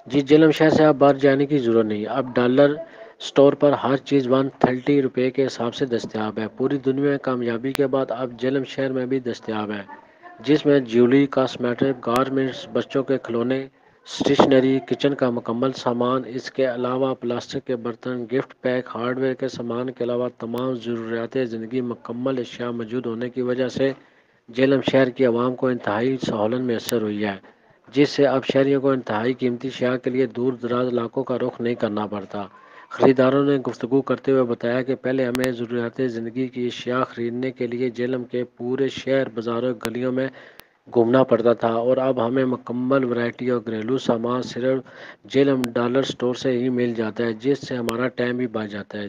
جی جیلم شہر سے اب باہر جانے کی ضرورت نہیں، اب ڈالر سٹور پر ہر چیز 130 روپے کے حساب سے دستیاب ہے۔ پوری دنیا میں کامیابی کے بعد اب جیلم شہر میں بھی دستیاب ہے، جس میں جیولری، کاسمیٹک، گارمنٹس، بچوں کے کھلونے، اسٹیشنری، کچن کا مکمل سامان، اس کے علاوہ پلاسٹک کے برتن، گفٹ پیک، ہارڈ ویئر کے سامان کے علاوہ تمام ضروریات زندگی مکمل اشیاء موجود ہونے کی وجہ سے جیلم شہر کی عوام کو انتہائی سہولت میسر ہوئی ہے، جس سے اب شہریوں کو انتہائی قیمتی اشیاء کے لیے دور دراز علاقوں کا رخ نہیں کرنا پڑتا۔ خریداروں نے گفتگو کرتے ہوئے بتایا کہ پہلے ہمیں ضروریات زندگی کی اشیاء خریدنے کے لیے جیلم کے پورے شہر، بازاروں، گلیوں میں گھومنا پڑتا تھا، اور اب ہمیں مکمل ورائٹی اور گھریلو سامان صرف جیلم ڈالر سٹور سے ہی مل جاتا ہے، جس سے ہمارا ٹائم بھی بچ جاتا ہے۔